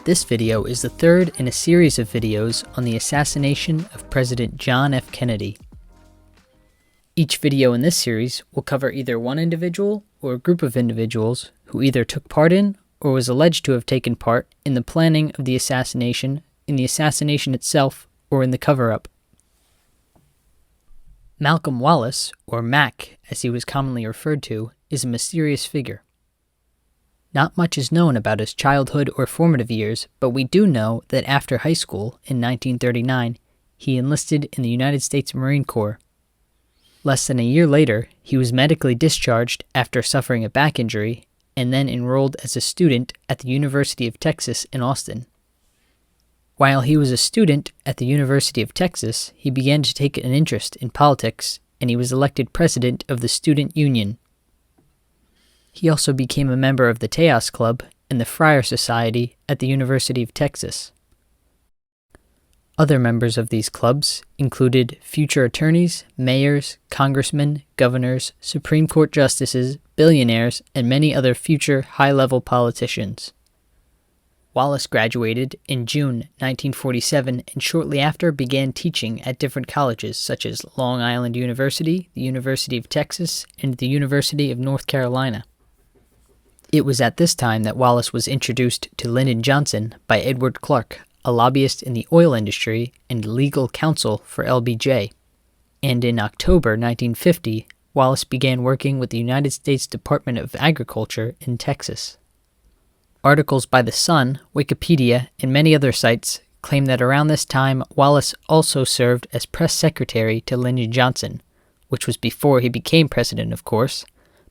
This video is the third in a series of videos on the assassination of President John F. Kennedy. Each video in this series will cover either one individual or a group of individuals who either took part in or was alleged to have taken part in the planning of the assassination, in the assassination itself, or in the cover-up. Malcolm Wallace, or Mac as he was commonly referred to, is a mysterious figure. Not much is known about his childhood or formative years, but we do know that after high school in 1939, he enlisted in the United States Marine Corps. Less than a year later, he was medically discharged after suffering a back injury and then enrolled as a student at the University of Texas in Austin. While he was a student at the University of Texas, he began to take an interest in politics, and he was elected president of the Student Union. He also became a member of the Teos Club and the Friar Society at the University of Texas. Other members of these clubs included future attorneys, mayors, congressmen, governors, Supreme Court justices, billionaires, and many other future high-level politicians. Wallace graduated in June 1947 and shortly after began teaching at different colleges such as Long Island University, the University of Texas, and the University of North Carolina. It was at this time that Wallace was introduced to Lyndon Johnson by Edward Clark, a lobbyist in the oil industry and legal counsel for LBJ. And in October 1950, Wallace began working with the United States Department of Agriculture in Texas. Articles by The Sun, Wikipedia, and many other sites claim that around this time Wallace also served as press secretary to Lyndon Johnson, which was before he became president, of course.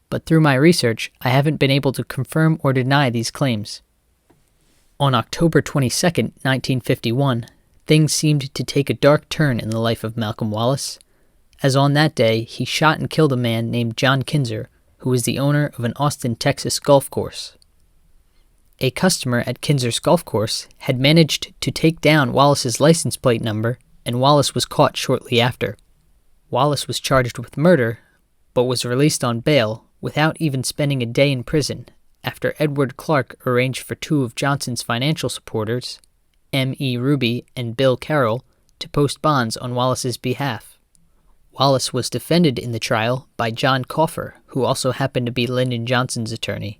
But through my research, I haven't been able to confirm or deny these claims. On October 22, 1951, things seemed to take a dark turn in the life of Malcolm Wallace, as on that day he shot and killed a man named John Kinser, who was the owner of an Austin, Texas golf course. A customer at Kinser's golf course had managed to take down Wallace's license plate number, and Wallace was caught shortly after. Wallace was charged with murder, but was released on bail without even spending a day in prison, after Edward Clark arranged for two of Johnson's financial supporters, M.E. Ruby and Bill Carroll, to post bonds on Wallace's behalf. Wallace was defended in the trial by John Kinser, who also happened to be Lyndon Johnson's attorney.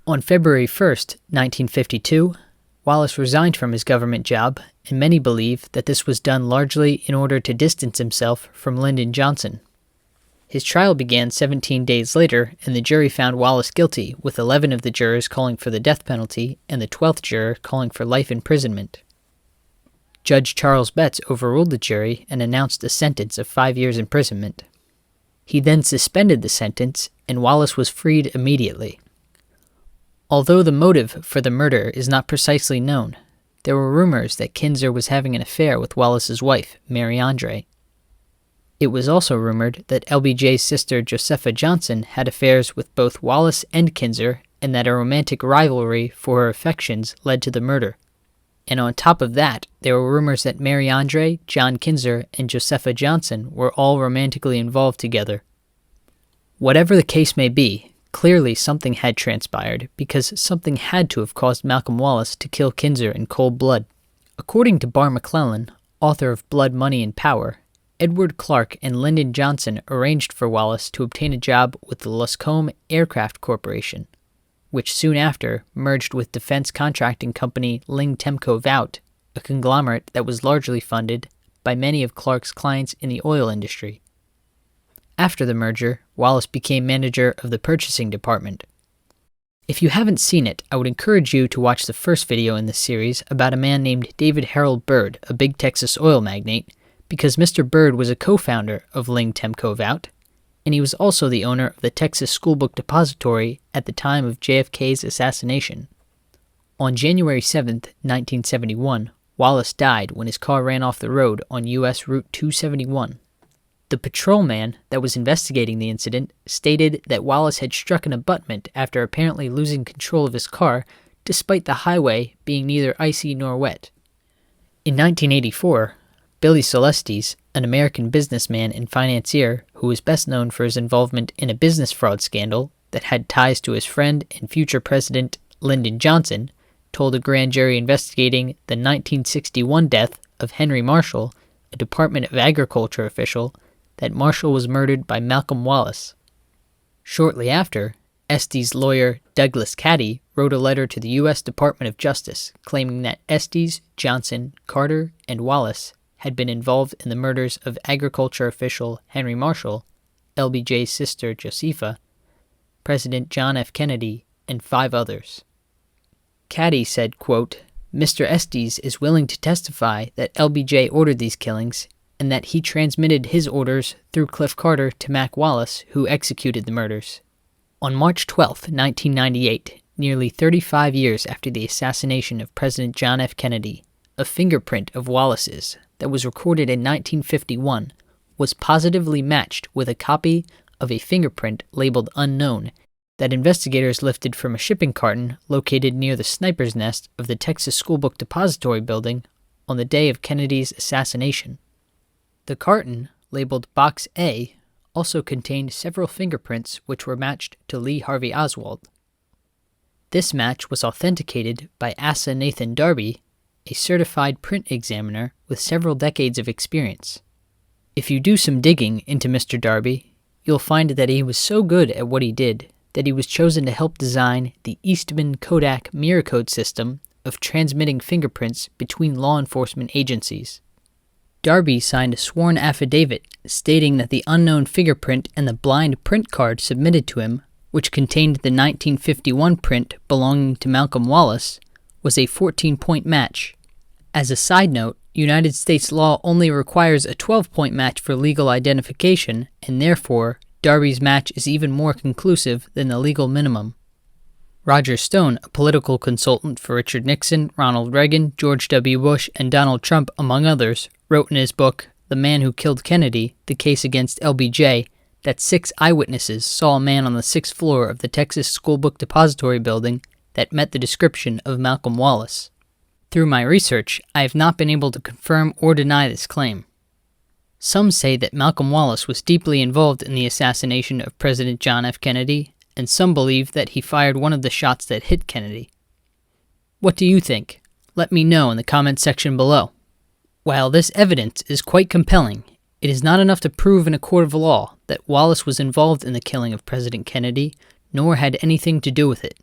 On February 1, 1952, Wallace resigned from his government job, and many believe that this was done largely in order to distance himself from Lyndon Johnson. His trial began 17 days later, and the jury found Wallace guilty, with 11 of the jurors calling for the death penalty and the 12th juror calling for life imprisonment. Judge Charles Betts overruled the jury and announced a sentence of 5 years imprisonment. He then suspended the sentence, and Wallace was freed immediately. Although the motive for the murder is not precisely known, there were rumors that Kinser was having an affair with Wallace's wife, Mary Andre. It was also rumored that LBJ's sister Josepha Johnson had affairs with both Wallace and Kinser, and that a romantic rivalry for her affections led to the murder. And on top of that, there were rumors that Mary Andre, John Kinser, and Josepha Johnson were all romantically involved together. Whatever the case may be, clearly something had transpired, because something had to have caused Malcolm Wallace to kill Kinser in cold blood. According to Barr McClellan, author of Blood, Money, and Power, Edward Clark and Lyndon Johnson arranged for Wallace to obtain a job with the Luscombe Aircraft Corporation, which soon after merged with defense contracting company Ling Temco Vought, a conglomerate that was largely funded by many of Clark's clients in the oil industry. After the merger, Wallace became manager of the purchasing department. If you haven't seen it, I would encourage you to watch the first video in this series about a man named David Harold Byrd, a big Texas oil magnate, because Mr. Byrd was a co-founder of Ling Temco Vought, and he was also the owner of the Texas Schoolbook Depository at the time of JFK's assassination. On January 7, 1971, Wallace died when his car ran off the road on U.S. Route 271. The patrolman that was investigating the incident stated that Wallace had struck an abutment after apparently losing control of his car, despite the highway being neither icy nor wet. In 1984, Billy Celestes, an American businessman and financier who was best known for his involvement in a business fraud scandal that had ties to his friend and future president Lyndon Johnson, told a grand jury investigating the 1961 death of Henry Marshall, a Department of Agriculture official, that Marshall was murdered by Malcolm Wallace. Shortly after, Estes' lawyer Douglas Caddy wrote a letter to the U.S. Department of Justice claiming that Estes, Johnson, Carter, and Wallace had been involved in the murders of agriculture official Henry Marshall, LBJ's sister Josepha, President John F. Kennedy, and 5 others. Caddy said, quote, "Mr. Estes is willing to testify that LBJ ordered these killings and that he transmitted his orders through Cliff Carter to Mac Wallace, who executed the murders." On March 12, 1998, nearly 35 years after the assassination of President John F. Kennedy, a fingerprint of Wallace's that was recorded in 1951 was positively matched with a copy of a fingerprint labeled unknown that investigators lifted from a shipping carton located near the sniper's nest of the Texas Schoolbook Depository building on the day of Kennedy's assassination. The carton, labeled Box A, also contained several fingerprints which were matched to Lee Harvey Oswald. This match was authenticated by Asa Nathan Darby, a certified print examiner with several decades of experience. If you do some digging into Mr. Darby, you'll find that he was so good at what he did that he was chosen to help design the Eastman Kodak mirror code system of transmitting fingerprints between law enforcement agencies. Darby signed a sworn affidavit stating that the unknown fingerprint and the blind print card submitted to him, which contained the 1951 print belonging to Malcolm Wallace, was a 14-point match. As a side note, United States law only requires a 12-point match for legal identification, and therefore, Darby's match is even more conclusive than the legal minimum. Roger Stone, a political consultant for Richard Nixon, Ronald Reagan, George W. Bush, and Donald Trump, among others, wrote in his book, The Man Who Killed Kennedy, The Case Against LBJ, that 6 eyewitnesses saw a man on the 6th floor of the Texas Schoolbook Depository building that met the description of Malcolm Wallace. Through my research, I have not been able to confirm or deny this claim. Some say that Malcolm Wallace was deeply involved in the assassination of President John F. Kennedy, and some believe that he fired one of the shots that hit Kennedy. What do you think? Let me know in the comments section below. While this evidence is quite compelling, it is not enough to prove in a court of law that Wallace was involved in the killing of President Kennedy, nor had anything to do with it.